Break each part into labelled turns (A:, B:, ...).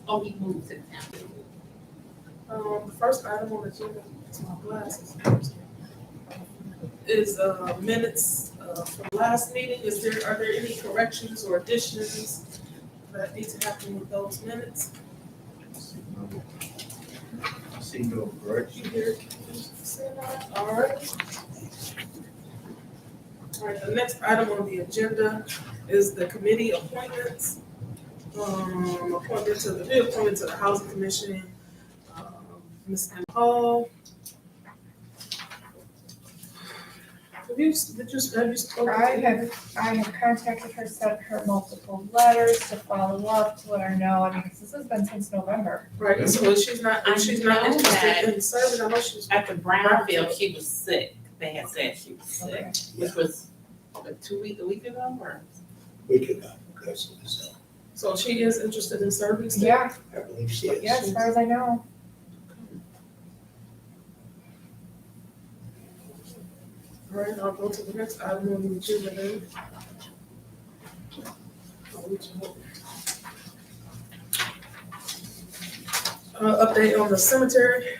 A: Oh, he moved to town.
B: First item on the agenda, it's my glasses, is minutes from last meeting. Are there any corrections or additions that need to happen with those minutes?
C: I see no correction here.
B: All right. All right, the next item on the agenda is the committee appointments. Appointment to the reappointment to the Housing Commission, Ms. Anna Hall. Have you spoken?
D: I have contacted her, sent her multiple letters to follow up, to let her know, I mean, 'cause this has been since November.
B: Right, so she's not
A: I
B: interested
A: know
B: in serving, I know she's.
A: At the Brownfield, she was sick. They had said she was sick,
D: Okay.
A: which was a week ago, or?
C: We could not, so
B: So she is interested in serving still?
D: Yeah,
C: I believe she is.
D: yeah, as far as I know.
B: All right, I'll go to the next item on the agenda then. Update on the cemetery.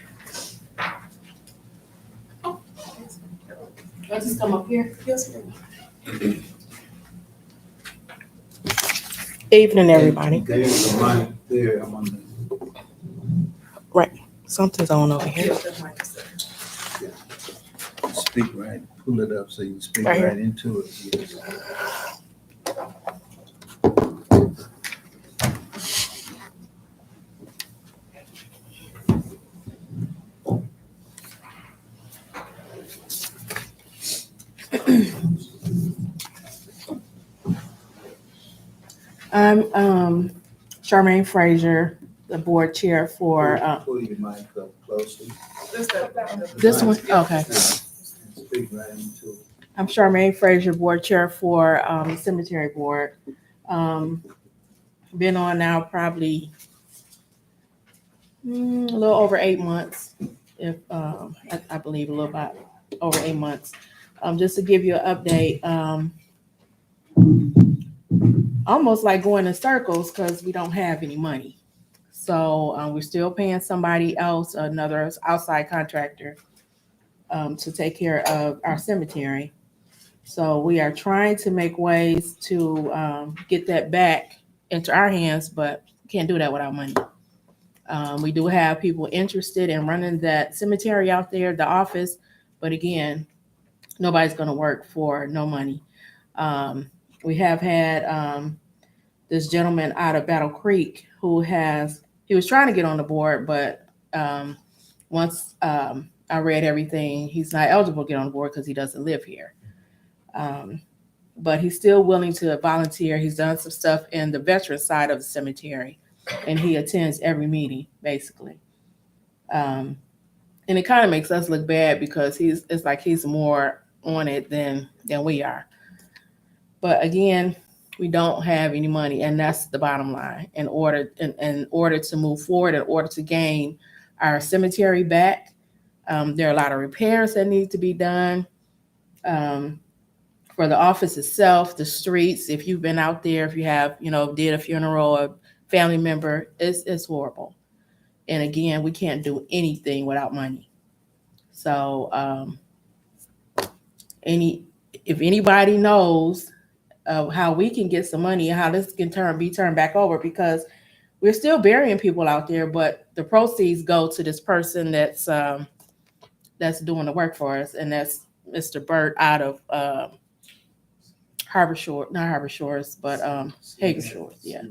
A: Let's just come up here.
B: Yes, ma'am.
E: Evening, everybody.
C: There's a mic there, I'm on the.
E: Something's on over here.
B: Yes, that mic is there.
C: Speak right, pull it up so you can speak
E: Right here.
C: right into it.
E: I'm Charmaine Frazier, the board chair for
C: Pull your mic up closely.
B: That's that.
E: this one. Okay.
C: Speak right into it.
E: I'm Charmaine Frazier, board chair for the cemetery board. Been on now probably a little over 8 months, if I believe a little about over 8 months. Just to give you an update, almost like going in circles because we don't have any money. So we're still paying somebody else, another outside contractor, to take care of our cemetery. So we are trying to make ways to get that back into our hands, but can't do that without money. We do have people interested in running that cemetery out there, the office, but again, nobody's going to work for no money. We have had this gentleman out of Battle Creek he was trying to get on the board, but once I read everything, he's not eligible to get on the board because he doesn't live here. But he's still willing to volunteer. He's done some stuff in the veteran side of the cemetery, and he attends every meeting, basically. And it kind of makes us look bad because it's like he's more on it than we are. But again, we don't have any money, and that's the bottom line. In order to move forward, in order to gain our cemetery back, there are a lot of repairs that need to be done. For the office itself, the streets, if you've been out there, if you have, did a funeral, a family member, it's horrible. And again, we can't do anything without money. So if anybody knows how we can get some money and how this can be turned back over, because we're still burying people out there, but the proceeds go to this person that's doing the work for us, and that's Mr. Burt out of Harbor Shore, not Harbor Shores, but Hager Shores, yeah.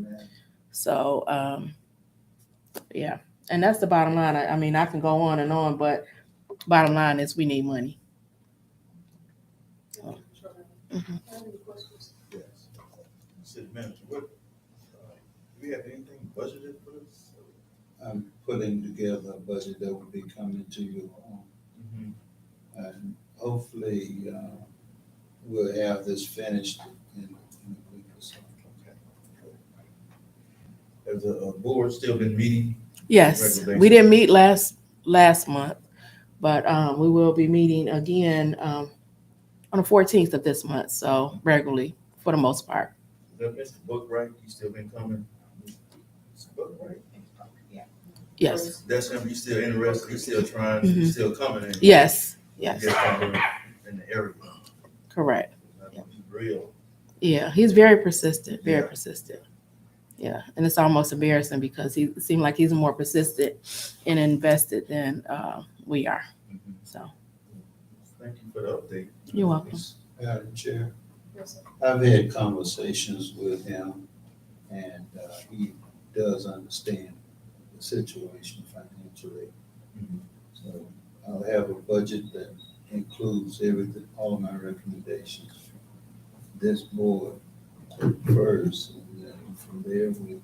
E: So yeah, and that's the bottom line. I mean, I can go on and on, but bottom line is we need money. Mhm.
C: Yes. City manager, do we have anything budgeted for this? I'm putting together a budget that will be coming to you. And hopefully, we'll have this finished in a week or so. Okay. Has the board still been meeting?
E: Yes, we didn't meet last month, but we will be meeting again on the 14th of this month, so regularly for the most part.
C: Is that Mr. Bookright? He's still been coming? Mr. Bookright?
E: Yes,
C: That's him, he's still interested, he's still trying, he's still coming in.
E: yes,
C: He
E: yes,
C: just don't live in the area.
E: correct.
C: He's real.
E: Yeah, he's very persistent, very
C: Yeah.
E: persistent. Yeah, and it's almost embarrassing because he seemed like he's more persistent and invested than we are.
C: Mhm.
E: So
C: Thank you for the update.
E: you're welcome.
F: Madam Chair,
B: Yes, sir.
F: I've had conversations with him, and he does understand the situation financially.
C: Mhm.
F: So I'll have a budget that includes everything, all of my recommendations. This board first, and then from there, we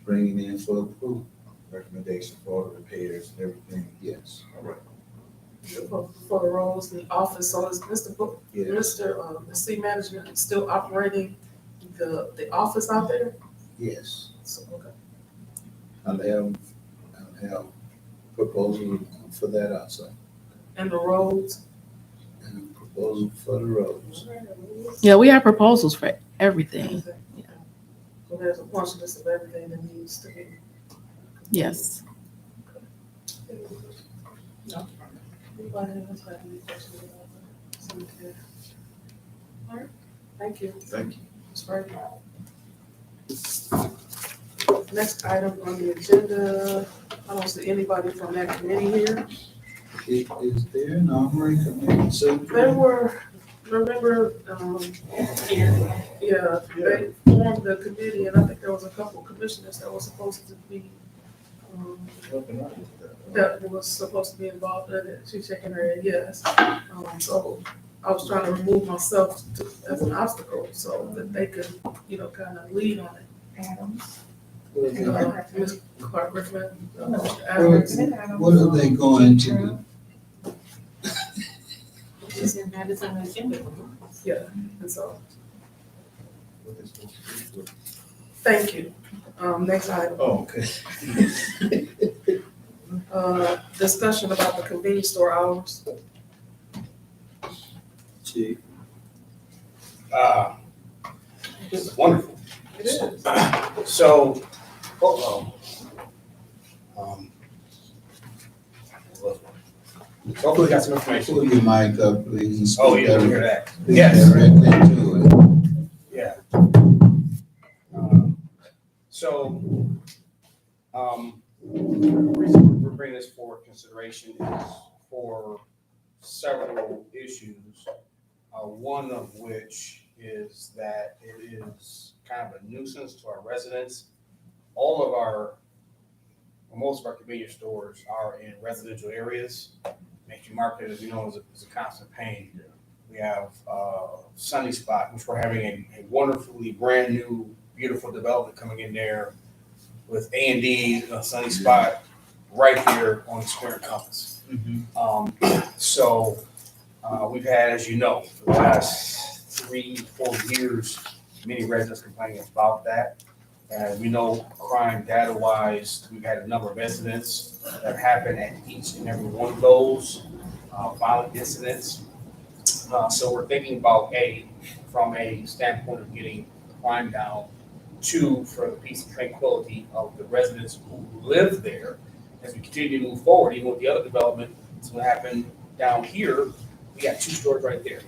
F: bring it in for approval.
C: Recommendation for all the repairs and everything.
F: Yes,
C: All right.
B: For the roles in the office, so is Mr. Book,
F: yes,
B: the city management still operating the office out there?
F: yes.
B: So, okay.
F: I'll have proposal for that also,
B: And the roads?
F: and a proposal for the roads.
E: Yeah, we have proposals for everything. Yeah.
B: So there's a punch list of everything that needs to be.
E: Yes.
B: No. Anybody else have any questions about that? Cemetery? All right, thank you.
C: Thank you.
B: Ms. Frazier. Next item on the agenda, I don't see anybody from that committee here.
F: Is there an armory committee? So
B: There were, remember, yeah, they formed the committee, and I think there was a couple commissioners that were supposed to be, that was supposed to be involved in it. She's shaking her head, yes. So I was trying to remove myself as an obstacle so that they could, kind of lead on it.
D: Adams.
B: Ms. Clark Griffin, Mr.
F: Well,
B: Adams.
F: what are they going to do?
A: She said that is on the agenda.
B: Yeah, and so,
C: What is supposed to be?
B: thank you. Next item.
C: Oh, okay.
B: Discussion about the convenience store hours.
F: Chief,
G: This is wonderful.
B: It is.
G: So, hopefully we got some information.
F: pull your mic up, please. and speak
G: Oh, yeah, we hear that.
F: speak
G: Yes,
F: Directly to it.
G: yeah. So, the reason we're bringing this for consideration is for several issues. One of which is that it is kind of a nuisance to our residents. Most of our convenience stores are in residential areas. Makes market, as you know, is a constant pain. We have Sunny Spot, which we're having a wonderfully brand new, beautiful development coming in there with A&D, Sunny Spot, right there on the square compass. So we've had, as you know, for the last 3-4 years, many residents complaining about that. And we know crime data-wise, we've had a number of incidents that have happened at each and every one of those violent incidents. So we're thinking about from a standpoint of getting crime down, 2, for the peace and tranquility of the residents who live there. As we continue to move forward, even with the other development, it's going to happen down here. We got 2 stores right there.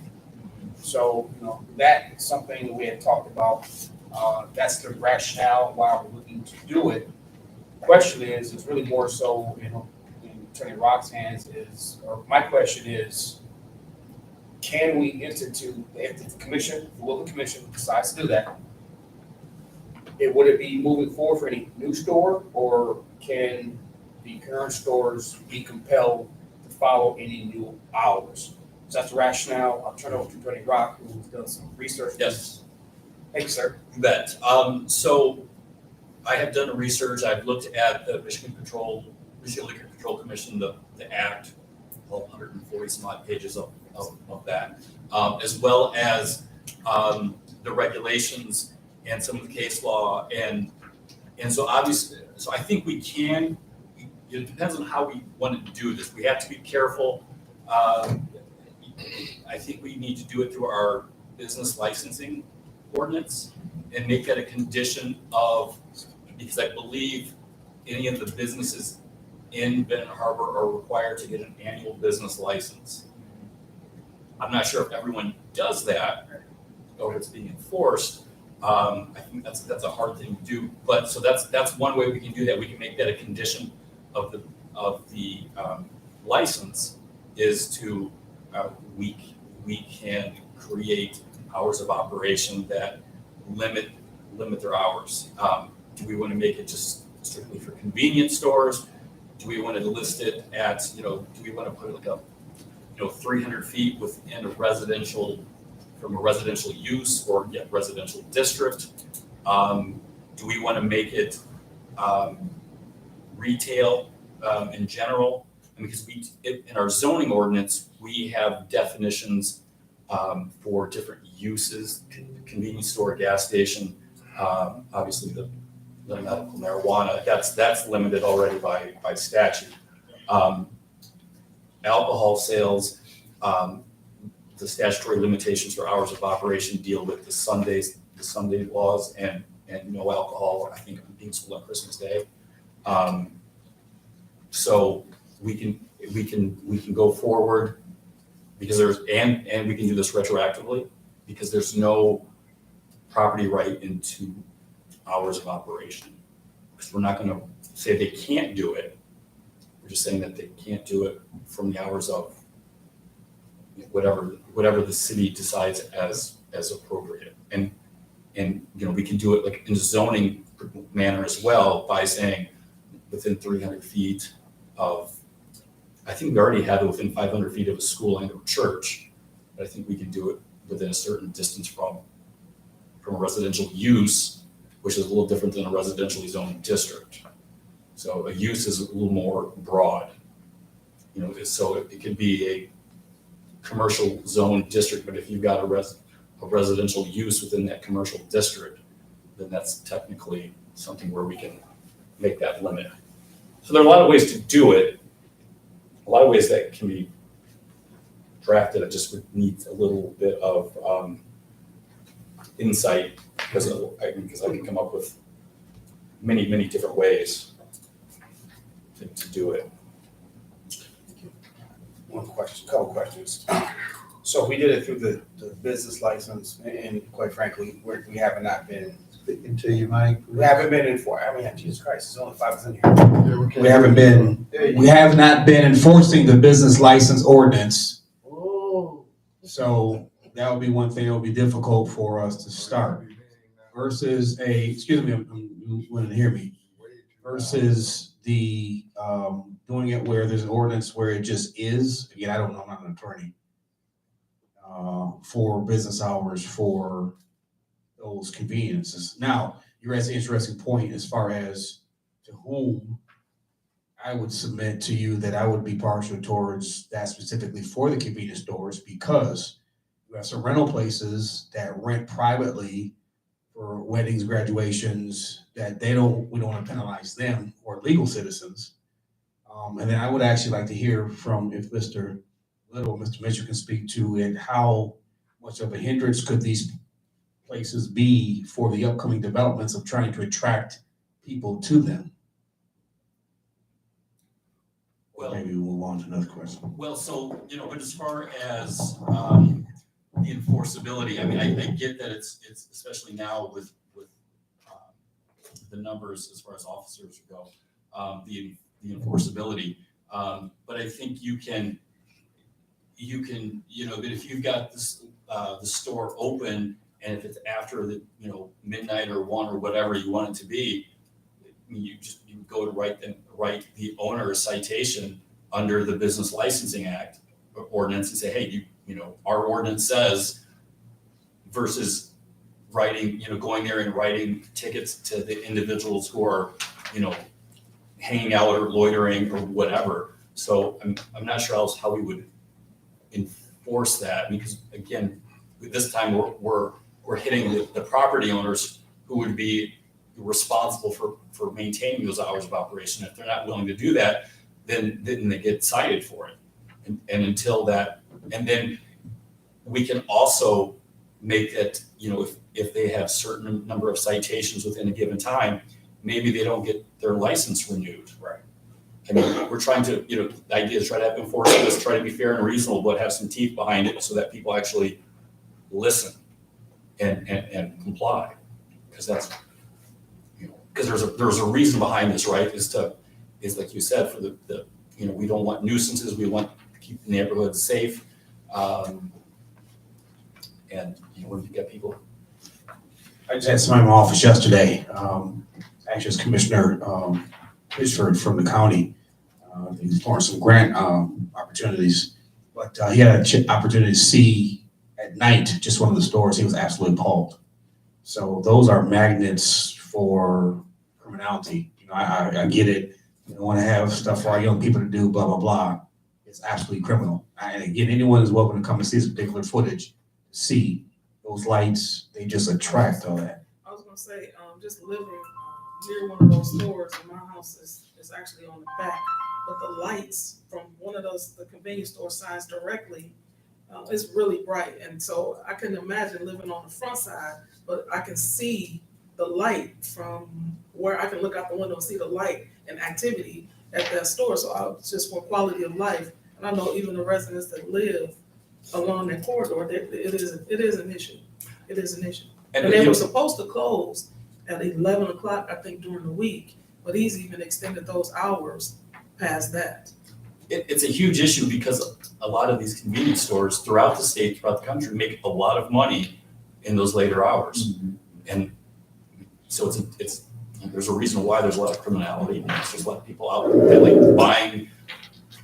G: So, that is something that we had talked about. That's the rationale why we're looking to do it. The question is, it's really more so in Attorney Rock's hands or my question is, can we institute, if the commission, will the commission decides to do that, would it be moving forward for any new store, or can the current stores be compelled to follow any new hours? So that's the rationale. I'll turn it over to Attorney Rock, who's done some research.
H: Yes.
G: Thank you, sir.
H: You bet. So I have done research. I've looked at the Michigan Liquor Control Commission, the act, all 140 some odd pages of that, as well as the regulations and some of the case law. And so obviously, so I think we can, it depends on how we want to do this. We have to be careful. I think we need to do it through our business licensing ordinance and make that a condition of, because I believe any of the businesses in Benton Harbor are required to get an annual business license. I'm not sure if everyone does that or if it's being enforced. I think that's a hard thing to do, but so that's one way we can do that. We can make that a condition of the license is to we can create hours of operation that limit their hours. Do we want to make it just strictly for convenience stores? Do we want to list it at, do we want to put it like 300 feet within a residential, from a residential use or yet residential district? Do we want to make it retail in general? And because in our zoning ordinance, we have definitions for different uses, convenience store, gas station, obviously the medical marijuana, that's limited already by statute. Alcohol sales, the statutory limitations for hours of operation deal with the Sunday laws and no alcohol, I think, being sold on Christmas Day. So we can go forward because and we can do this retroactively because there's no property right into hours of operation. Because we're not going to say they can't do it. We're just saying that they can't do it from the hours of whatever the city decides as appropriate. And we can do it like in a zoning manner as well by saying within 300 feet of, I think we already have it within 500 feet of a school and a church, but I think we can do it within a certain distance from a residential use, which is a little different than a residentially zoned district. So a use is a little more broad, so it could be a commercial zone district, but if you've got a residential use within that commercial district, then that's technically something where we can make that limit. So there are a lot of ways to do it, a lot of ways that can be drafted. It just would need a little bit of insight because I can come up with many, many different ways to do it.
G: Couple questions. So we did it through the business license, and quite frankly, we have not been.
F: Speaking to you, Mike.
G: We haven't been Jesus Christ, there's only 5 of us in here. We have not been enforcing the business license ordinance. So that would be one thing that would be difficult for us to start. Versus excuse me, you wouldn't hear me. Versus the doing it where there's an ordinance where it just is. Again, I don't know, I'm not an attorney. For business hours for those conveniences. Now, you raised an interesting point as far as to whom I would submit to you that I would be partial towards that specifically for the convenience stores because you have some rental places that rent privately for weddings, graduations, that we don't want to penalize them or legal citizens. And then I would actually like to hear from if Mr. Little, Mr. Mitchell can speak to it, how much of a hindrance could these places be for the upcoming developments of trying to attract people to them?
H: Well,
G: maybe we'll move on to another question.
H: Well, so, but as far as the enforceability, I mean, I get that it's especially now with the numbers as far as officers go, the enforceability. But I think you can, that if you've got this, the store open and if it's after the, midnight or 1 or whatever you want it to be, you go to write the owner a citation under the Business Licensing Act ordinance and say, hey, our ordinance says, versus writing, going there and writing tickets to the individuals who are, hanging out or loitering or whatever. So I'm not sure how we would enforce that because again, this time we're hitting the property owners who would be responsible for maintaining those hours of operation. If they're not willing to do that, then they get cited for it. And until that, and then we can also make it, if they have certain number of citations within a given time, maybe they don't get their license renewed.
G: Right.
H: I mean, we're trying to, the idea is try to have enforcement, try to be fair and reasonable, but have some teeth behind it so that people actually listen and comply. Because that's, because there's a reason behind this, right? Is like you said, for the we don't want nuisances, we want to keep the neighborhoods safe. And when you get people.
G: I just had somebody in my office yesterday, actually it's Commissioner Pittsford from the county. He's exploring some grant opportunities, but he had an opportunity to see at night just one of the stores. He was absolutely appalled. So those are magnets for criminality. I get it. You don't want to have stuff for our young people to do, blah, blah, blah. It's absolutely criminal. And again, anyone is welcome to come and see this particular footage, see those lights, they just attract all that.
B: I was gonna say, just living near one of those stores, and my house is actually on the back, but the lights from one of the convenience store signs directly, is really bright. And so I can imagine living on the front side, but I can see the light from where I can look out the window and see the light and activity at that store. So just for quality of life, and I know even the residents that live along that corridor, it is an issue. It is an issue. And they were supposed to close at 11 o'clock, I think, during the week, but he's even extended those hours past that.
H: It's a huge issue because a lot of these convenience stores throughout the state, throughout the country, make a lot of money in those later hours.
F: Mm-hmm.
H: And so it's there's a reason why there's a lot of criminality. And it's just a lot of people out there like buying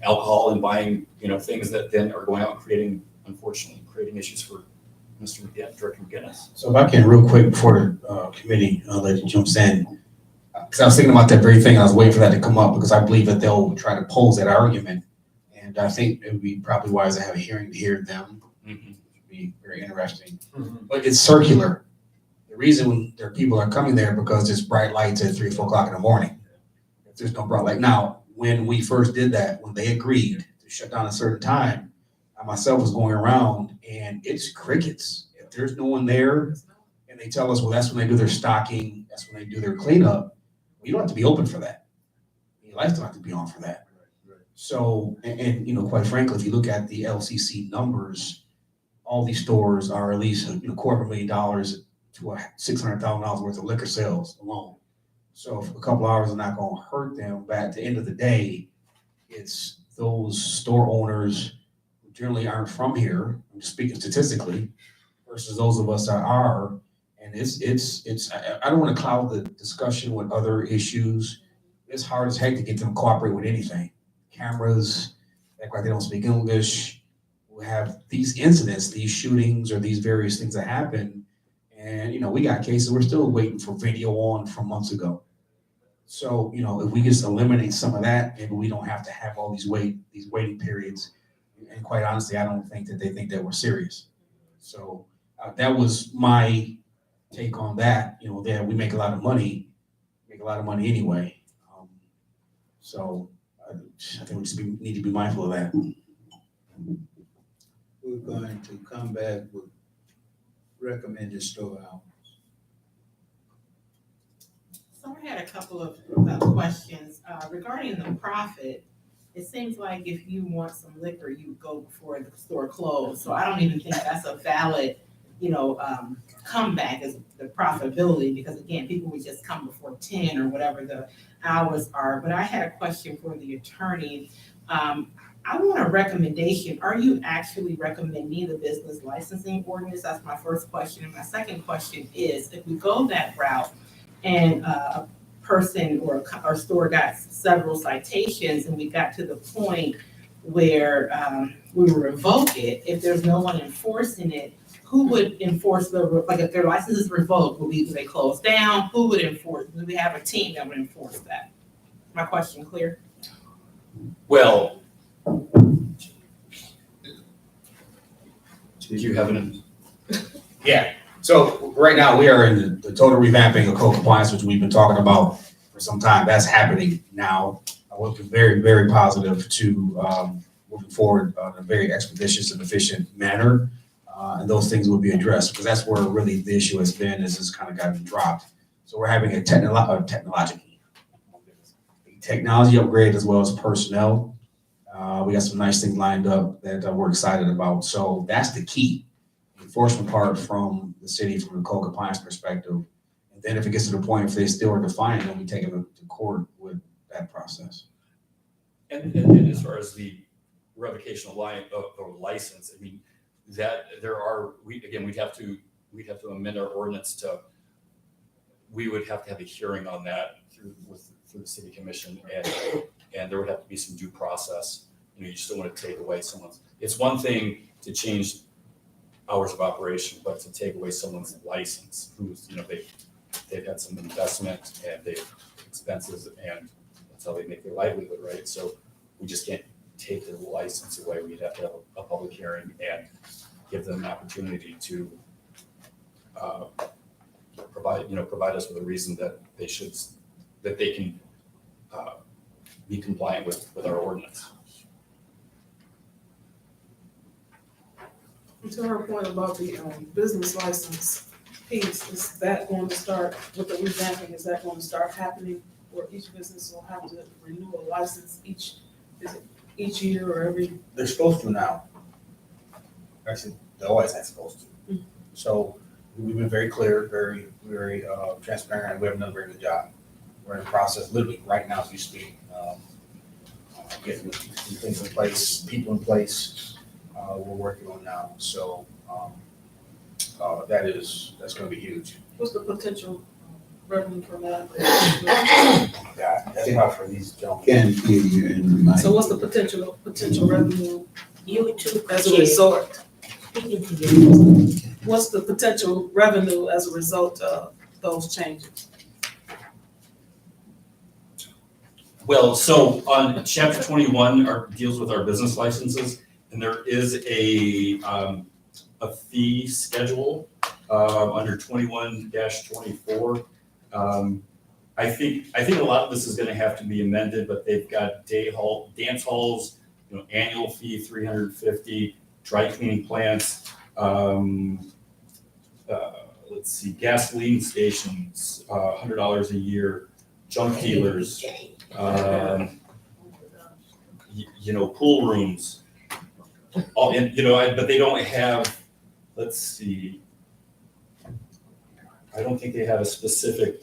H: alcohol and buying, things that then are going out and unfortunately creating issues for Mr. Director McGinnis.
G: So if I can real quick before the committee lady jumps in, because I was thinking about that very thing. I was waiting for that to come up because I believe that they'll try to pose that argument. And I think it would be probably wise to have a hearing to hear them.
H: Mm-hmm.
G: It would be very interesting. Mm-hmm. But it's circular. The reason there are people are coming there because there's bright lights at 3 or 4 o'clock in the morning. If there's no bright light. Now, when we first did that, when they agreed to shut down at a certain time, I myself was going around and it's crickets. If there's no one there and they tell us, well, that's when they do their stocking, that's when they do their cleanup, well, you don't have to be open for that. Your lights don't have to be on for that. So, and quite frankly, if you look at the LCC numbers, all these stores are at least $250,000 to $600,000 worth of liquor sales alone. So if a couple hours are not going to hurt them, but at the end of the day, it's those store owners who generally aren't from here, I'm just speaking statistically, versus those of us that are. And I don't want to cloud the discussion with other issues. It's hard as heck to get them to cooperate with anything. Cameras, act like they don't speak English. We have these incidents, these shootings, or these various things that happen. And, we got cases, we're still waiting for video on from months ago. So, if we just eliminate some of that, maybe we don't have to have all these waiting periods. And quite honestly, I don't think that they think that we're serious. So that was my take on that. That we make a lot of money anyway. So I think we just need to be mindful of that.
F: We're going to come back with recommended store hours.
A: So I had a couple of questions regarding the profit. It seems like if you want some liquor, you would go before the store closed. So I don't even think that's a valid, comeback as the profitability, because again, people would just come before 10 or whatever the hours are. But I had a question for the attorney. I want a recommendation. Are you actually recommending the business licensing ordinance? That's my first question. And my second question is, if we go that route and a person or a store got several citations and we got to the point where we would revoke it, if there's no one enforcing it, who would enforce if their license is revoked, do they close down? Who would enforce? Do we have a team that would enforce that? My question clear?
H: Well, did you have an?
G: Yeah. So right now we are in the total revamping of code compliance, which we've been talking about for some time. That's happening now. We're very, very positive to moving forward in a very expeditious and efficient manner. And those things will be addressed because that's where really the issue has been, is it's kind of gotten dropped.
I: So we're having a technology upgrade as well as personnel. We got some nice things lined up that we're excited about. So that's the key enforcement part from the city, from the code compliance perspective. And then if it gets to the point, if they still are defiant, then we take them to court with that process.
H: And as far as the revocation of license, I mean, that we'd have to amend our ordinance we would have to have a hearing on that through the city commission, and there would have to be some due process. You know, you still want to take away it's one thing to change hours of operation, but to take away someone's license, who's, you know, they've had some investment and they've expenses, and that's how they make their livelihood, right? So we just can't take their license away. We'd have to have a public hearing and give them an opportunity to provide us with a reason that they can be compliant with our ordinance.
B: To her point about the business license piece, is that going to start with the revamping? Is that going to start happening where each business will have to renew a license each year or every?
G: They're supposed to now. Actually, they always have supposed to. So we've been very clear, very, very transparent, and we haven't done a very good job. We're in the process, literally right now as we speak, getting things in place, people in place. We're working on now. So that's going to be huge.
B: What's the potential revenue from that?
G: God, that's hard for these gentlemen.
F: Can't hear you in the mic.
B: So what's the potential revenue
J: You too,
B: as a
J: Chair.
B: result?
J: Speaking to you.
B: What's the potential revenue as a result of those changes?
H: Well, so on chapter 21 deals with our business licenses, and there is a fee schedule under 21-24. I think a lot of this is going to have to be amended, but they've got dance halls, you know, annual fee $350, dry cleaning plants. Let's see, gasoline stations, $100 a year, junk dealers, pool rooms. But they don't have, let's see, I don't think they have a specific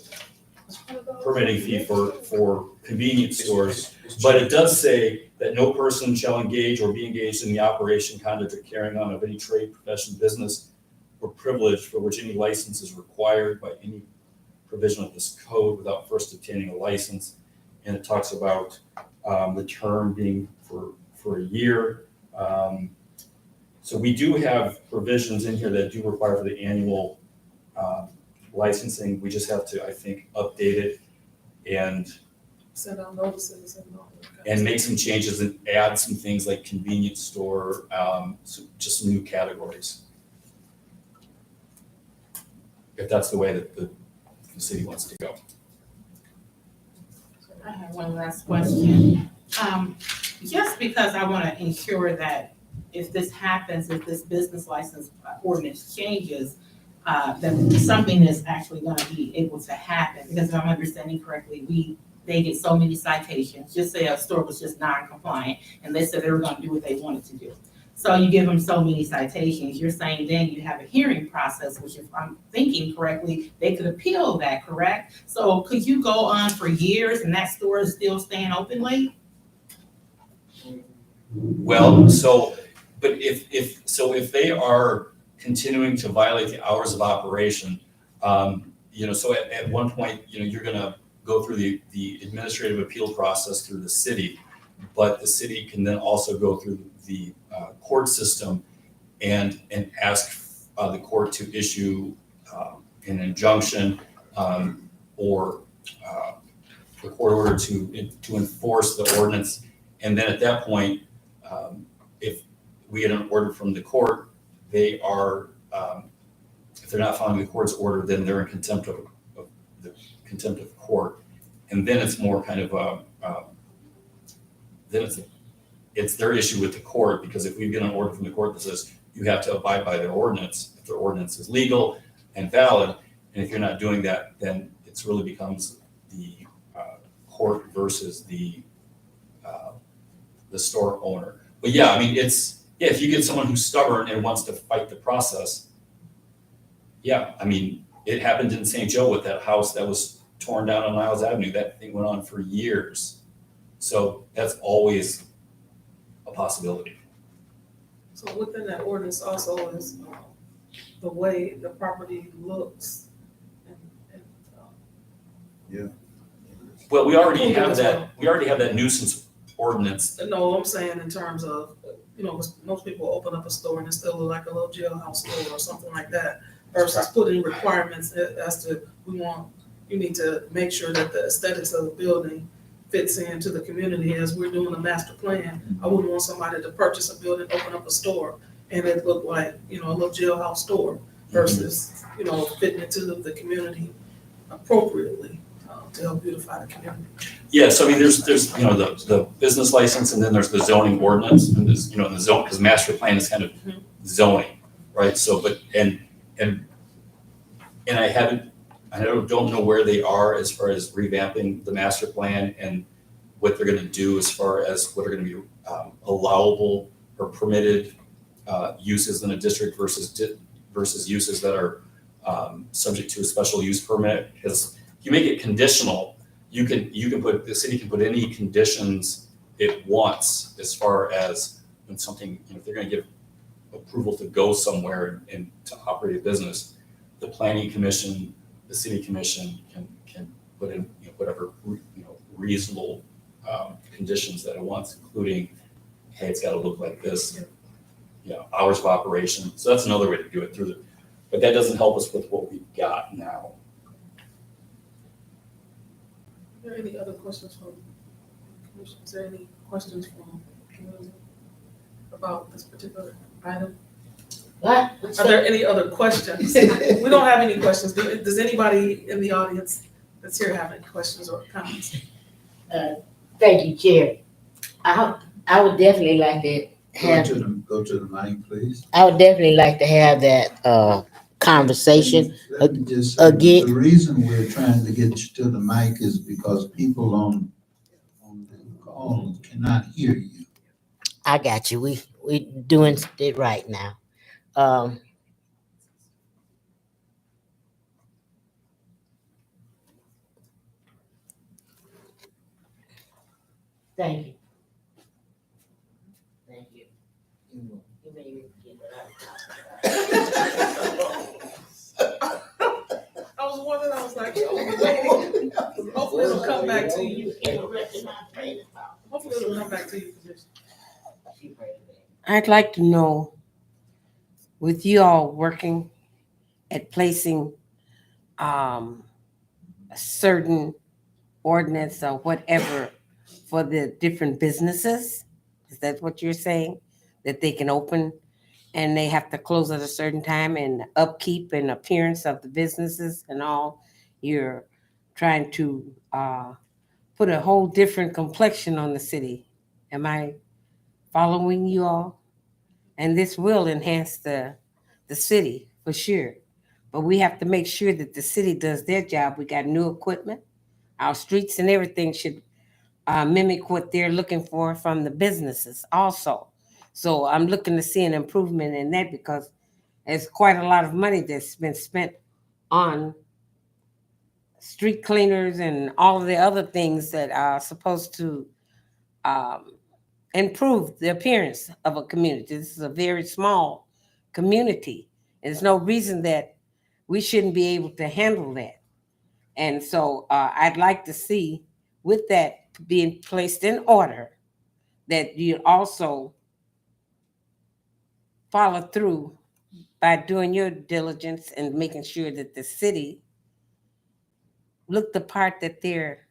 H: permitting fee for convenience stores, but it does say that no person shall engage or be engaged in the operation, conduct, or carrying on of any trade, profession, business, or privilege for which any license is required by any provision of this code without first obtaining a license. And it talks about the term being for a year. So we do have provisions in here that do require for the annual licensing. We just have to, I think, update it and
B: Send out notices and all that kind of
H: and
B: stuff.
H: make some changes and add some things like convenience store, just some new categories. If that's the way that the city wants to go.
A: I have one last question. Just because I want to ensure that if this happens, if this business license ordinance changes, that something is actually going to be able to happen. Because if I'm understanding correctly, they get so many citations. Just say a store was just non-compliant and they said they were going to do what they wanted to do. So you give them so many citations. You're saying then you have a hearing process, which if I'm thinking correctly, they could appeal that, correct? So could you go on for years and that store is still staying open late?
H: Well, but if they are continuing to violate the hours of operation, so at one point, you're gonna go through the administrative appeal process through the city, but the city can then also go through the court system and ask the court to issue an injunction or a court order to enforce the ordinance. And then at that point, if we get an order from the court, they are, if they're not following the court's order, then they're in contempt of court. And then it's more kind of it's their issue with the court, because if we get an order from the court that says you have to abide by their ordinance, if their ordinance is legal and valid, and if you're not doing that, then It really becomes the court versus the store owner. But yeah, I mean, if you get someone who's stubborn and wants to fight the process, yeah, I mean, it happened in St. Joe with that house that was torn down on Niles Avenue. That thing went on for years. So that's always a possibility.
B: So within that ordinance also is the way the property looks.
H: Well, we already
B: Okay,
H: have
B: as well.
H: that nuisance ordinance.
B: No, I'm saying in terms of, most people open up a store and it still look like a little jailhouse store or something like that, versus putting requirements as to, you need to make sure that the aesthetics of the building fits into the community as we're doing a master plan. I wouldn't want somebody to purchase a building, open up a store, and it look like, a little jailhouse store versus, fitting into the community appropriately to help beautify the community.
H: Yeah, so I mean, there's the business license, and then there's the zoning ordinance, and there's, the zone, because master plan is kind of zoning, right? So, but, and I don't know where they are as far as revamping the master plan and what they're gonna do as far as what are gonna be allowable or permitted uses in a district versus uses that are subject to a special use permit. Because if you make it conditional, the city can put any conditions it wants as far as when something, if they're gonna give approval to go somewhere and to operate a business, the planning commission, the city commission can put in whatever reasonable conditions that it wants, including, hey, it's got to look like this, hours of operation. So that's another way to do it but that doesn't help us with what we've got now.
B: Are there any other questions from the commission? Is there any questions from the community about this particular item?
J: What?
B: Are there any other questions? We don't have any questions. Does anybody in the audience that's here have any questions or comments?
J: Thank you, Chair. I would definitely like to have,
F: Go to the mic, please.
J: I would definitely like to have that, conversation.
F: Let me just say,
J: Again-
F: the reason we're trying to get you to the mic is because people on the call cannot hear you.
J: I got you. We doing it right now. Thank you. Thank you. You made me forget
B: I was wondering, I was like, waiting. Hopefully it'll come back to you. Hopefully it'll come back to you, Commissioner.
K: I'd like to know, with you all working at placing a certain ordinance or whatever for the different businesses, is that what you're saying? That they can open and they have to close at a certain time, and upkeep and appearance of the businesses and all, you're trying to put a whole different complexion on the city. Am I following you all? And this will enhance the city for sure. But we have to make sure that the city does their job. We got new equipment. Our streets and everything should mimic what they're looking for from the businesses also. So I'm looking to see an improvement in that, because there's quite a lot of money that's been spent on street cleaners and all of the other things that are supposed to improve the appearance of a community. This is a very small community. There's no reason that we shouldn't be able to handle that. And so I'd like to see, with that being placed in order, that you also follow through by doing your diligence and making sure that the city look the part that they're,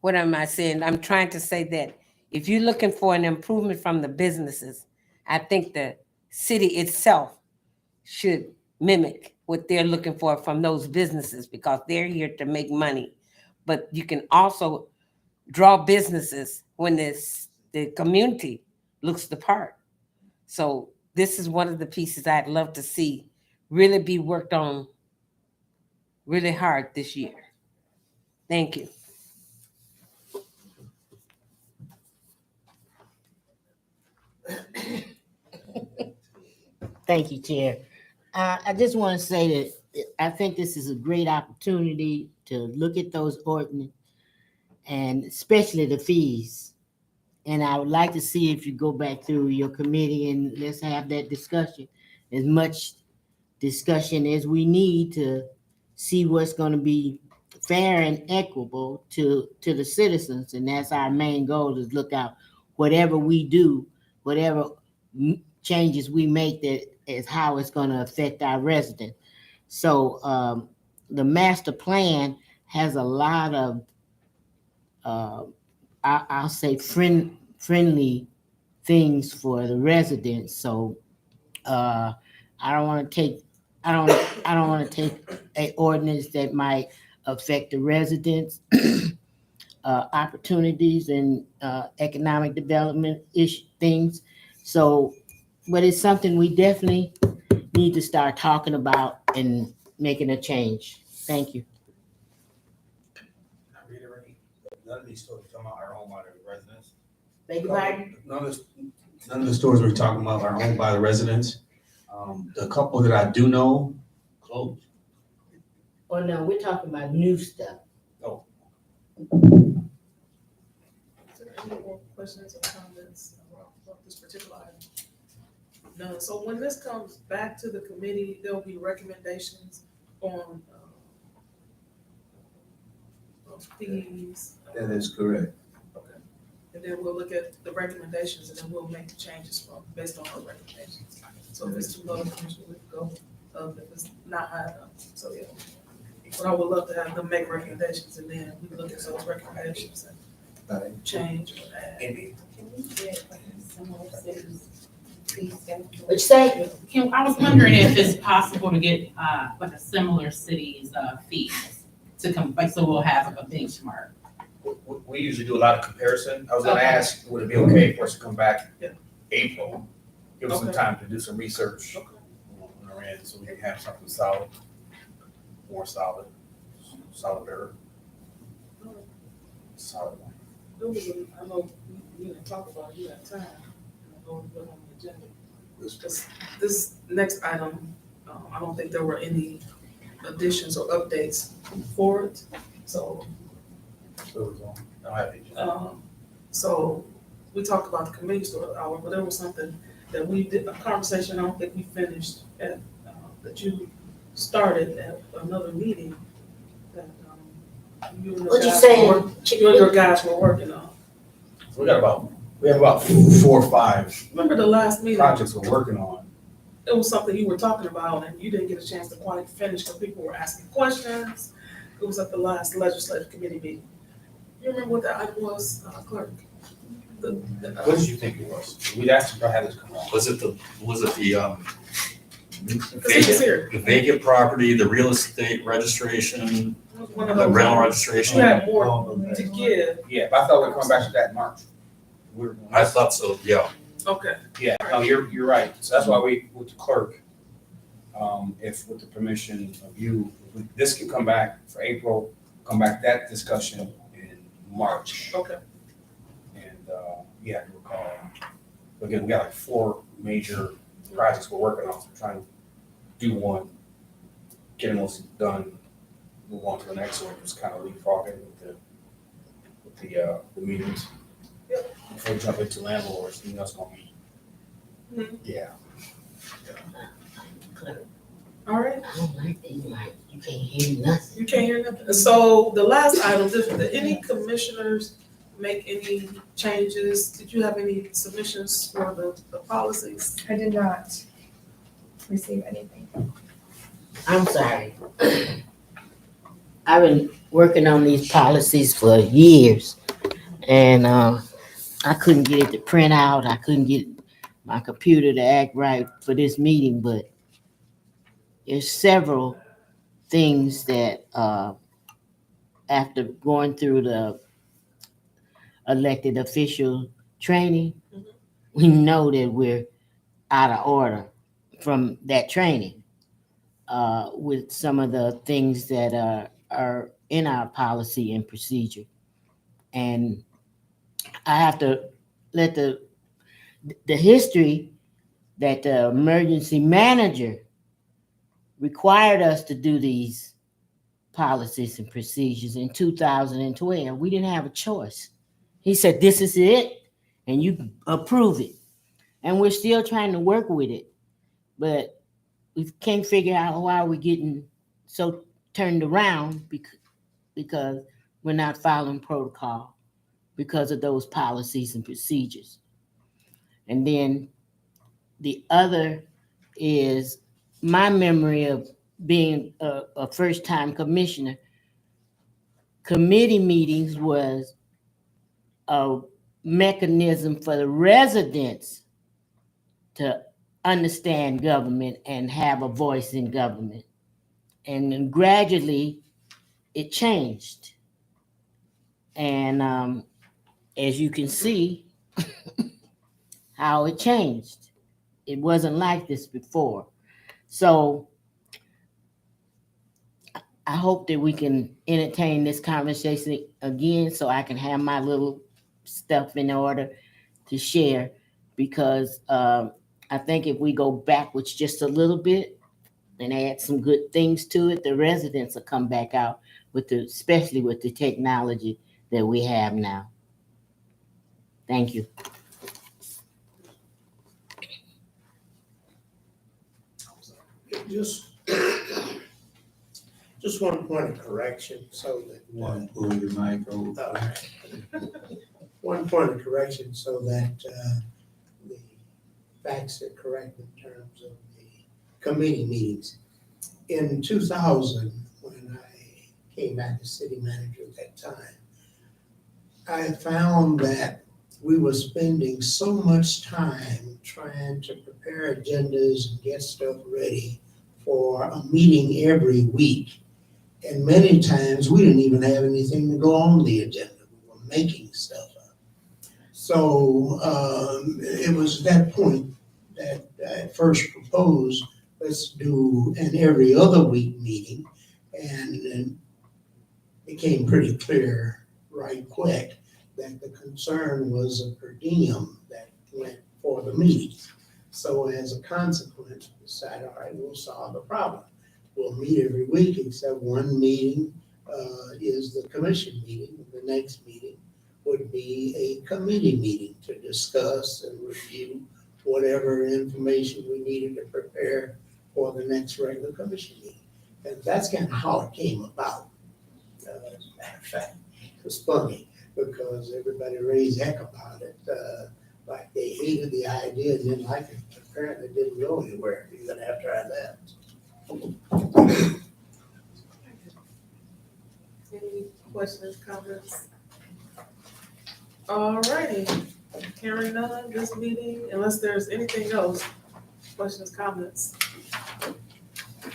K: what am I saying? I'm trying to say that if you're looking for an improvement from the businesses, I think the city itself should mimic what they're looking for from those businesses, because they're here to make money. But you can also draw businesses when the community looks the part. So this is one of the pieces I'd love to see really be worked on really hard this year. Thank you.
J: Thank you, Chair. I just want to say that I think this is a great opportunity to look at those ordinance and especially the fees. And I would like to see if you go back through your committee and let's have that discussion, as much discussion as we need to see what's going to be fair and equitable to the citizens. And that's our main goal, is look out whatever we do, whatever changes we make, that is how it's going to affect our residents. So the master plan has a lot of I'll say friendly things for the residents. So I don't want to take a ordinance that might affect the residents' opportunities and economic development things. So, but it's something we definitely need to start talking about and making a change. Thank you.
G: I reiterate, none of these stores are talking about our own by the residents.
J: Beg your pardon?
I: None of the stores we're talking about are owned by the residents. The couple that I do know closed.
J: Oh, no, we're talking about new stuff.
B: Is there any more questions or comments about this particular item? No, so when this comes back to the committee, there'll be recommendations on fees.
F: That is correct.
B: Okay. And then we'll look at the recommendations and then we'll make the changes based on our recommendations. So if it's too low, Commissioner, we can go up. If it's not high enough, so yeah. But I would love to have them make recommendations and then we look at those recommendations and change or add.
J: What you say?
A: I was wondering if it's possible to get, like a similar city's, fees to come, like, so we'll have a benchmark.
G: We usually do a lot of comparison. I was gonna
A: Okay.
G: ask, would it be okay for us to come back
B: Yeah.
G: April? Give us some
B: Okay.
G: time to do some research
B: Okay.
G: on our end, so we can have something solid, more solid, better. Solid one.
B: I know we didn't talk about it, you had time. I know we put it on the agenda. This next item, I don't think there were any additions or updates for it. So,
G: I don't have any.
B: so we talked about the convenience store hour, but there was something that we did, a conversation I don't think we finished at, that you started at another meeting that, you and the
J: What you
B: guys
J: saying?
B: were- you and your guys were working on.
G: We have about 4 or 5
B: Remember the last meeting?
G: projects we're working on.
B: It was something you were talking about and you didn't get a chance to quite finish because people were asking questions. It was at the last legislative committee meeting. You remember what that item was, clerk?
G: What did you think it was? We'd asked if I had this come on.
H: Was it the
B: Because he was
H: vacant,
B: here.
H: the vacant property, the real estate registration,
B: It was one of
H: the
B: those.
H: rental
B: You
H: registration?
B: had more to give.
G: Yeah, but I thought we were coming back to that in March.
H: I thought so, yeah.
B: Okay.
G: Yeah, no, you're right. So that's why we, with the clerk, if with the permission of you, this can come back for April, come back that discussion in March.
B: Okay.
G: And, yeah, I can recall. Again, we got like 4 major projects we're working on, so we're trying to do one, get them most done, move on to the next one, just kind of leapfrogging with the meetings.
B: Yep.
G: Before we jump into landlords, you know it's gonna be,
B: Mhm.
G: yeah.
B: All right.
J: I don't like that. You can't hear nothing.
B: You can't hear nothing. So the last item, did any commissioners make any changes? Did you have any submissions for the policies?
D: I did not receive anything.
J: I'm sorry. I've been working on these policies for years and I couldn't get it to print out. I couldn't get my computer to act right for this meeting, but there's several things that after going through the elected official training, we know that we're out of order from that training. with some of the things that are in our policy and procedure. And I have to let the history that the emergency manager required us to do these policies and procedures in 2012. We didn't have a choice. He said, this is it, and you approve it. And we're still trying to work with it, but we can't figure out why we're getting so turned around because we're not following protocol because of those policies and procedures. And then the other is my memory of being a first-time commissioner. Committee meetings was a mechanism for the residents to understand government and have a voice in government. And then gradually it changed. And as you can see how it changed. It wasn't like this before. So I hope that we can entertain this conversation again so I can have my little stuff in order to share, because I think if we go backwards just a little bit and add some good things to it, the residents will come back out especially with the technology that we have now. Thank you.
L: Just one point of correction, so that.
F: One, pull your mic over.
L: All right. One point of correction, so that the facts are correct in terms of the committee meetings. In 2000, when I came back as city manager at that time, I found that we were spending so much time trying to prepare agendas and get stuff ready for a meeting every week. And many times we didn't even have anything to go on the agenda. We were making stuff up. So it was that point that I first proposed, let's do an every other week meeting. And it became pretty clear right quick that the concern was a per diem that went for the meetings. So as a consequence, we decided, all right, we'll solve the problem. We'll meet every week except one meeting is the commission meeting. The next meeting would be a committee meeting to discuss and review whatever information we needed to prepare for the next regular commission meeting. And that's kind of how it came about. As a matter of fact, it was funny because everybody raised heck about it. Like they hated the idea, didn't like it. Apparently it didn't go anywhere even after I left.
B: Any questions, comments? All righty, hearing none, this meeting, unless there's anything else, questions, comments?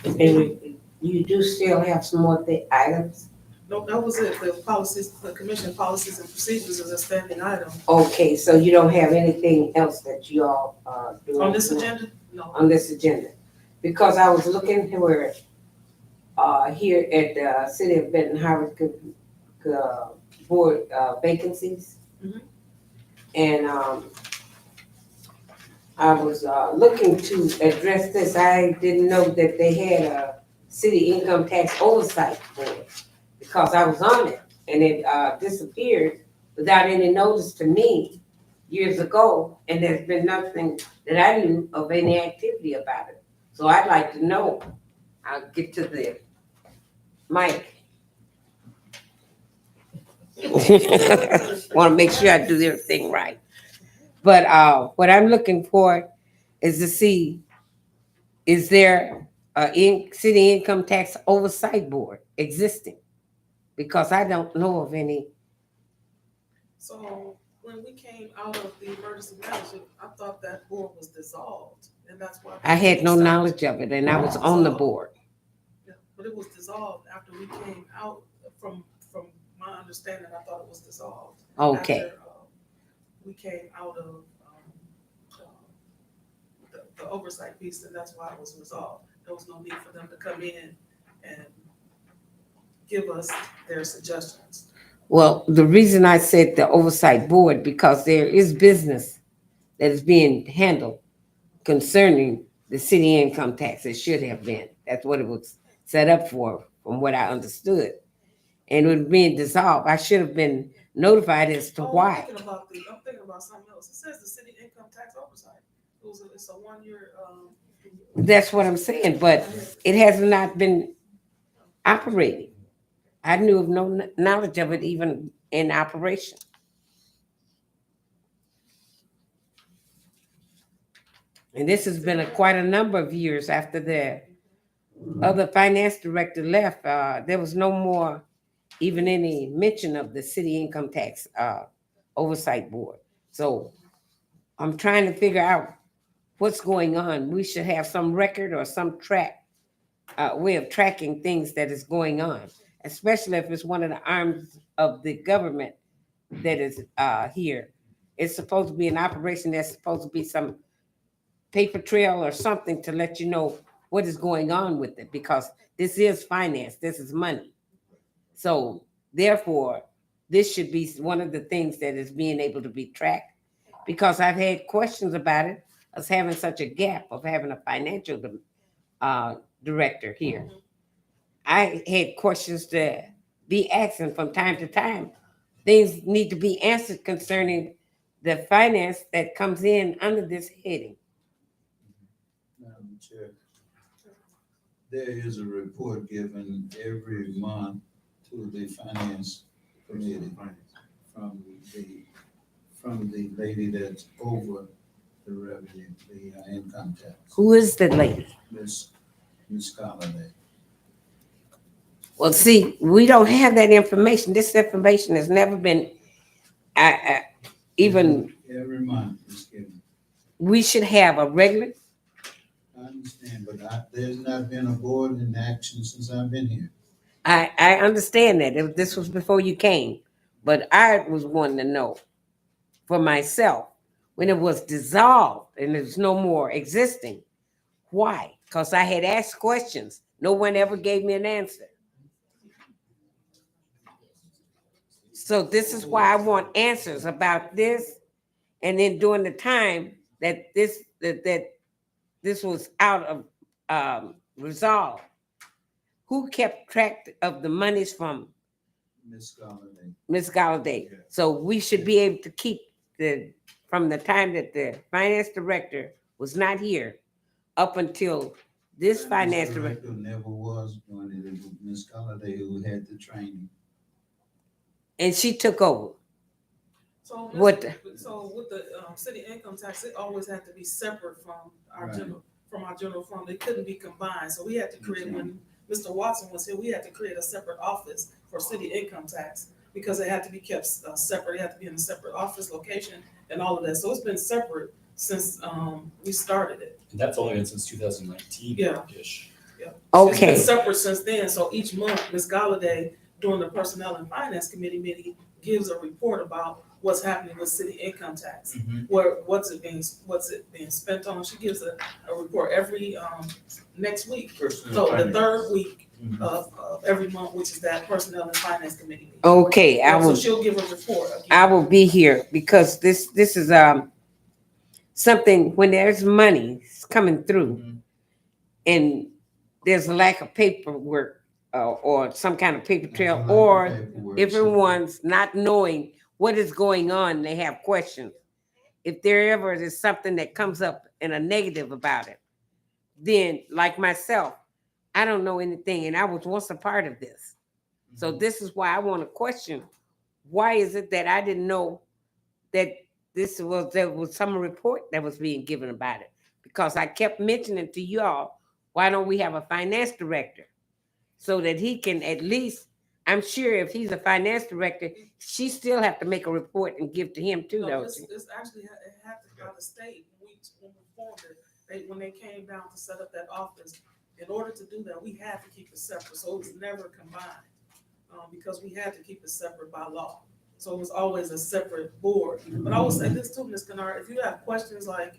K: And you do still have some more items?
B: No, that was it, the policies, the commission policies and procedures is a standing item.
K: Okay, so you don't have anything else that you all are doing?
B: On this agenda? No.
K: On this agenda? Because I was looking here at the City of Benton Harbor board vacancies.
B: Mhm.
K: And I was looking to address this. I didn't know that they had a city income tax oversight board, because I was on it and it disappeared without any notice to me years ago, and there's been nothing that I knew of any activity about it. So I'd like to know. I'll get to the mic. Want to make sure I do everything right. But what I'm looking for is to see, is there a city income tax oversight board existing? Because I don't know of any.
B: So when we came out of the emergency management, I thought that board was dissolved, and that's why.
K: I had no knowledge of it, and I was on the board.
B: Yeah, but it was dissolved after we came out from my understanding, I thought it was dissolved.
K: Okay.
B: After, we came out of the oversight piece, and that's why it was resolved. there was no need for them to come in and give us their suggestions.
K: Well, the reason I said the oversight board, because there is business that is being handled concerning the city income tax. It should have been. That's what it was set up for, from what I understood. And it was being dissolved. I should have been notified as to
B: Oh,
K: why.
B: I'm thinking about something else. It says the city income tax oversight. It's a 1 year,
K: That's what I'm saying, but it has not been operating. I knew of no knowledge of it even in operation. And this has been quite a number of years after the other finance director left. There was no more even any mention of the city income tax oversight board. So I'm trying to figure out what's going on. We should have some record or some way of tracking things that is going on, especially if it's one of the arms of the government that is here. It's supposed to be an operation. There's supposed to be some paper trail or something to let you know what is going on with it, because this is finance, this is money. So therefore, this should be one of the things that is being able to be tracked, because I've had questions about it, us having such a gap of having a financial director here. I had questions to be asking from time to time. Things need to be answered concerning the finance that comes in under this heading.
F: Madam Chair, there is a report given every month to the finance committee from the lady that's over the revenue, the income tax,
K: Who is the lady?
F: Miss Holliday.
K: Well, see, we don't have that information. This information has never been even,
F: Every month is given.
K: we should have a regular,
F: I understand, but there's not been a board in action since I've been here.
K: I understand that. This was before you came, but I was wanting to know for myself, when it was dissolved and there's no more existing, why? Because I had asked questions. No one ever gave me an answer. So this is why I want answers about this. And then during the time that this was out of resolve, who kept track of the monies from
F: Miss Holliday.
K: Ms. Galladay?
F: Yeah.
K: So we should be able to keep from the time that the finance director was not here up until this finance director.
F: Never was doing it. It was Miss Holliday who had the training.
K: And she took over.
B: so.
K: What?
B: So with the city income tax, it always had to be separate from our
F: Right.
B: general fund. They couldn't be combined. So we had to create, when Mr. Watson was here, we had to create a separate office for city income tax, because it had to be kept separate. It had to be in a separate office location and all of that. So it's been separate since we started it.
H: And that's only been since 2019-ish.
B: Yeah.
K: Okay.
B: It's been separate since then. So each month, Ms. Galladay, during the Personnel and Finance Committee meeting, gives a report about what's happening with city income tax. What's it being spent on? She gives a report every next week. So the third week of every month, which is that Personnel and Finance Committee meeting.
K: Okay,
B: So she'll give a report again.
K: I will be here, because this is something, when there's money coming through and there's a lack of paperwork or some kind of paper trail, or everyone's not knowing what is going on, they have questions. If there ever is something that comes up in a negative about it, then like myself, I don't know anything, and I was once a part of this. So this is why I want to question, why is it that I didn't know that there was some report that was being given about it? Because I kept mentioning to you all, why don't we have a finance director so that he can at least, I'm sure if he's a finance director, she still have to make a report and give to him too,
B: No,
K: don't
B: this
K: you?
B: actually it happened by the state when we formed it. When they came down to set up that office, in order to do that, we had to keep it separate. So it was never combined, because we had to keep it separate by law. So it was always a separate board. But I will say this too, Ms. Kennard, if you have questions like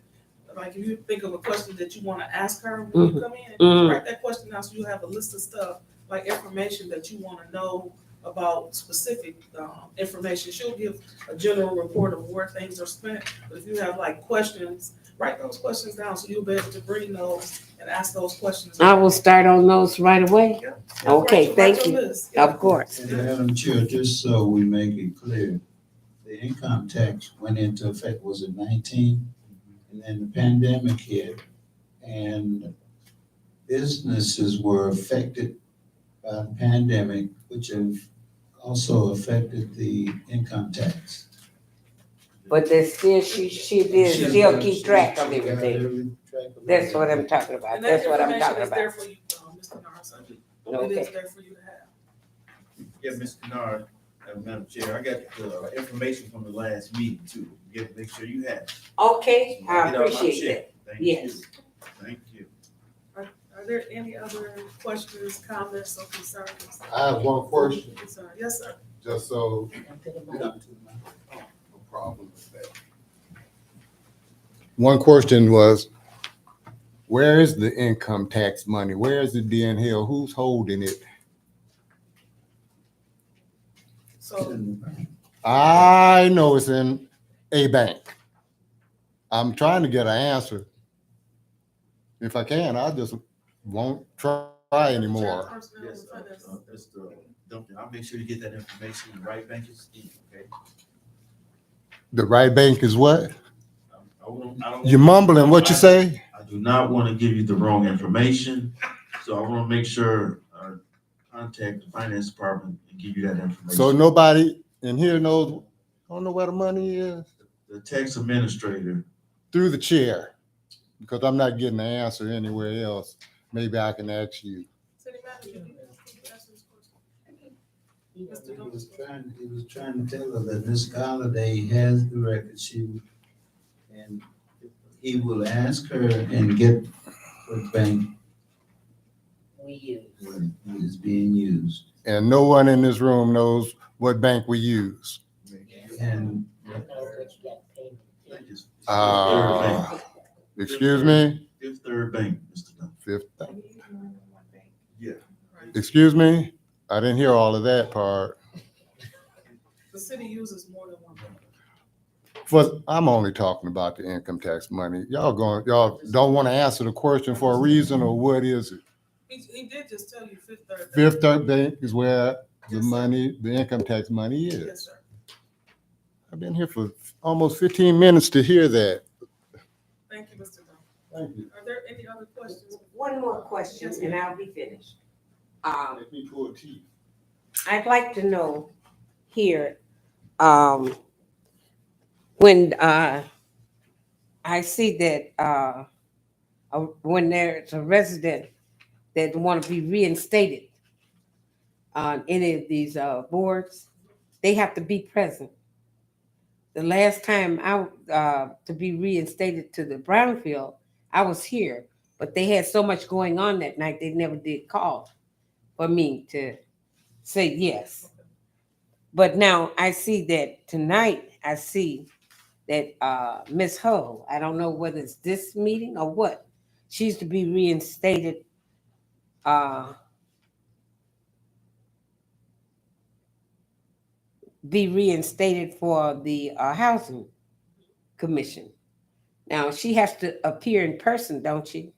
B: like if you think of a question that you wanna ask her when you come in,
K: Mhm.
B: write that question down, so you have a list of stuff, like information that you wanna know about specific, information. She'll give a general report of where things are spent, but if you have like questions, write those questions down, so you'll be able to bring those and ask those questions.
K: I will start on those right away.
B: Yeah.
K: Okay,
B: Write
K: thank
B: your
K: you.
B: list. Yeah.
K: Of course.
F: And Madam Chair, just so we make it clear, the income tax went into effect, was it 19? And then the pandemic hit, and businesses were affected by the pandemic, which have also affected the income tax.
K: But there's still, she did still keep track of
F: She got
K: everything.
F: every track of
K: That's what
F: everything.
K: I'm talking about.
B: And that
K: That's what I'm
B: information
K: talking
B: is there
K: about.
B: for you, Mr. Narson. It
K: Okay.
B: is there for you to have.
C: Yeah, Mr. Kennard, Madam Chair, I got the information from the last meeting too. Make sure you have it.
K: Okay,
C: So I'll
K: I
C: get out my
K: appreciate
C: check.
K: that.
C: Thank you.
K: Yes.
C: Thank you.
B: Are there any other questions, comments, or concerns?
M: I have one question,
B: Yes, sir.
M: just so,
F: No
M: problem with that. One question was, where is the income tax money? Where is it being held? Who's holding it?
B: So,
M: I know it's in a bank. I'm trying to get an answer. If I can, I just won't try anymore.
C: Yes, Mr. Duncan, I'll make sure you get that information in the right bank is in, okay?
M: The right bank is what?
C: I don't.
M: You mumbling, what you say?
C: I do not want to give you the wrong information, so I want to make sure, contact the finance department and give you that information.
M: So nobody in here knows, don't know where the money is?
C: The tax administrator,
M: Through the chair, because I'm not getting the answer anywhere else. Maybe I can ask you.
B: city manager, can you answer this question?
F: He was trying to tell her that Ms. Galladay has the record, and he will ask her and get what bank
K: We use.
F: when it is being used.
M: And no one in this room knows what bank we use.
F: And
M: Excuse me?
C: Fifth Third Bank, Mr. Duncan.
M: Fifth,
C: Yeah.
M: excuse me? I didn't hear all of that part.
B: The city uses more than one bank.
M: I'm only talking about the income tax money. Y'all don't want to answer the question for a reason, or what is it?
B: He did just tell you Fifth Third.
M: Fifth Third Bank is where the
B: Yes, sir.
M: money, the income tax money
B: Yes,
M: is.
B: sir.
M: I've been here for almost 15 minutes to hear that.
B: Thank you, Mr. Dunn.
M: Thank you.
B: Are there any other questions?
K: One more question
B: Yes,
K: and
B: ma'am.
K: I'll be finished.
M: Let me pull teeth.
K: I'd like to know here, when I see that when there's a resident that want to be reinstated on any of these boards, they have to be present. The last time to be reinstated to the Brownfield, I was here, but they had so much going on that night, they never did call for me to say yes. But now I see that tonight, I see that Ms. Hull, I don't know whether it's this meeting or what, she's to be reinstated. Be reinstated for the Housing Commission. Now, she has to appear in person, don't she?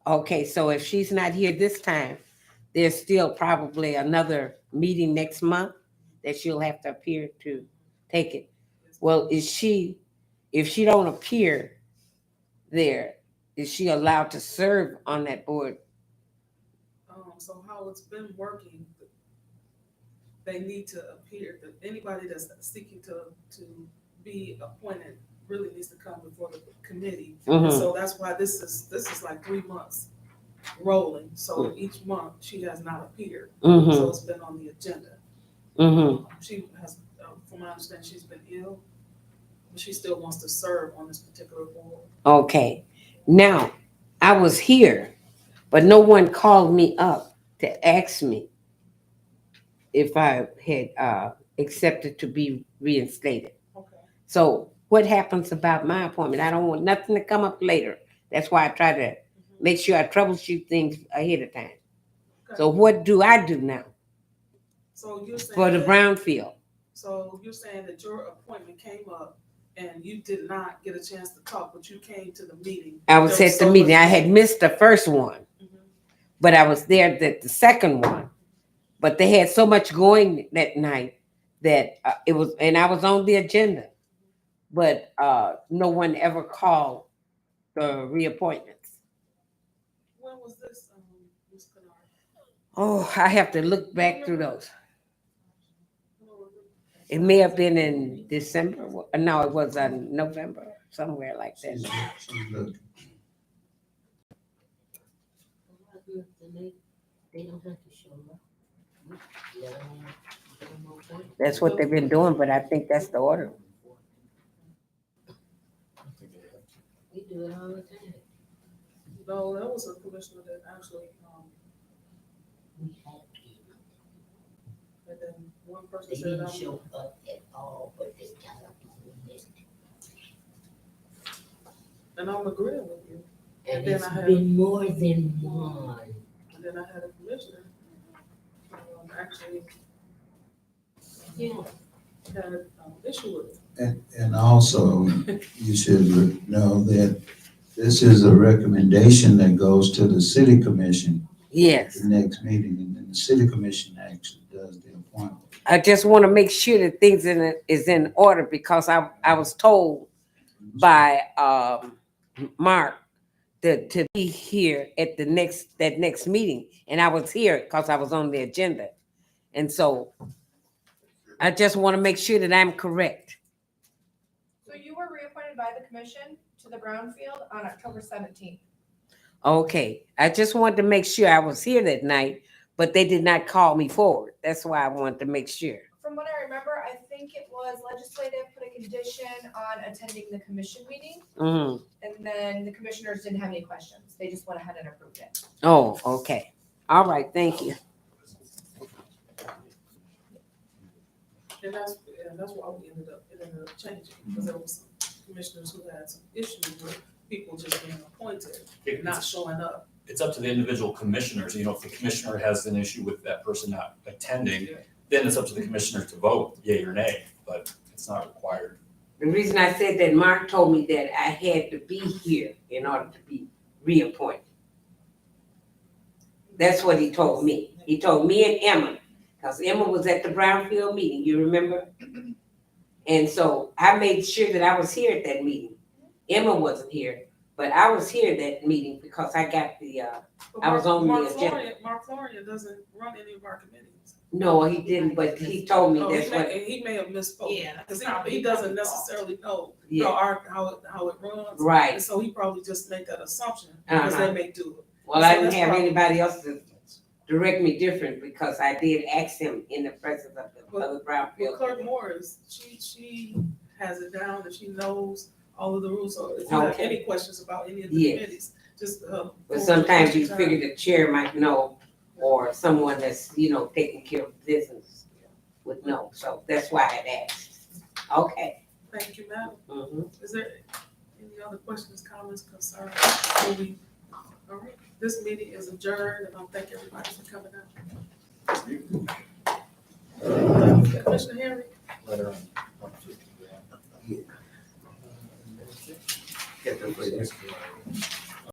K: Okay, so if she's not here this time, there's still probably another meeting next month that she'll have to appear to take it. Well, if she don't appear there, is she allowed to serve on that board?
B: So how it's been working, they need to appear, that anybody that's seeking to be appointed really needs to come before the committee.
K: Mhm.
B: So that's why this is like 3 months rolling. So each month she has not appeared.
K: Mhm.
B: So it's been on the agenda.
K: Mm-hmm.
B: She has, from my understanding, she's been ill, but she still wants to serve on this particular board.
K: Okay. Now, I was here, but no one called me up to ask me if I had accepted to be reinstated.
B: Okay.
K: So what happens about my appointment? I don't want nothing to come up later. That's why I try to make sure I troubleshoot things ahead of time. So what do I do now
B: So you're saying.
K: for the
B: that-
K: brownfield?
B: So you're saying that your appointment came up and you did not get a chance to talk, but you came to the meeting.
K: I was
B: There
K: at the
B: so
K: meeting.
B: much
K: I had
B: going-
K: missed the first one,
B: Mhm.
K: but I was there at the second one. But they had so much going that night that it was, and I was on the agenda, but no one ever called the reappointments.
B: When was this, Ms. Kennard?
K: Oh, I have to look back through those. It may have been in December. No, it was in November, somewhere like that.
F: She's looking.
J: They don't have to show up.
K: That's what they've been doing, but I think that's the order.
J: We do it all the time.
B: No, that was a commissioner that actually,
J: We have to.
B: and then one person
J: They
B: said,
J: didn't show up at all, but they got up on the list.
B: and I'm agreeing with you.
J: And
B: then
J: it's
B: I had-
J: been more than one.
B: And then I had a commissioner, actually
J: Yeah.
B: had an issue with it.
F: And also, you should know that this is a recommendation that goes to the city commission,
K: Yes.
F: the next meeting, and then the city commission actually does the appointment.
K: I just want to make sure that things is in order because I was told by Mark to be here at that next meeting, and I was here because I was on the agenda, and so I just want to make sure that I'm correct.
D: So you were reappointed by the commission to the Brownfield on October 17th.
K: Okay, I just wanted to make sure I was here that night, but they did not call me forward. That's why I wanted to make sure.
D: From what I remember, I think it was legislative put a condition on attending the commission meeting,
K: Mhm.
D: and then the commissioners didn't have any questions. They just went ahead and approved it.
K: Oh, okay. All right, thank you.
B: And that's why it ended up changing, because there was some commissioners who had some issues with people just being appointed, not showing up.
H: It's up to the individual commissioners, you know, if the commissioner has an issue with that person not attending, then it's up to the commissioner to vote yea or nay, but it's not required.
K: The reason I said that, Mark told me that I had to be here in order to be reappointed. That's what he told me. He told me and Emma, because Emma was at the Brownfield meeting, you remember? And so I made sure that I was here at that meeting. Emma wasn't here, but I was here at that meeting because I got the,
B: But
K: I was on the
B: Mark
K: agenda.
B: Florian- Mark Florian doesn't run any of our committees.
K: no, he didn't, but he told me
B: Oh,
K: that's what,
B: he may have misspoke.
A: Yeah, that's
B: Because
A: probably-
B: he doesn't necessarily know
K: yeah,
B: how it runs.
K: right.
B: And so he probably just made that assumption, because
K: Uh-huh.
B: they may do it.
K: Well, I
B: So
K: didn't
B: that's
K: have
B: probably-
K: anybody else to direct me different because I did ask him in the presence of the other
B: But
K: Brownfield.
B: Clerk Morris, she has it down and she knows all of the rules, so if you have
K: Okay.
B: any questions about any of the
K: Yes.
B: committees, just.
K: But sometimes you figure the chair might know, or someone that's, taking care of business would know, so that's why I asked. Okay.
B: Thank you, madam.
K: Mhm.
B: Is there any other questions, comments, concerns? All right, this meeting is adjourned, and I thank everybody for coming out. Commissioner Henry?
F: Get the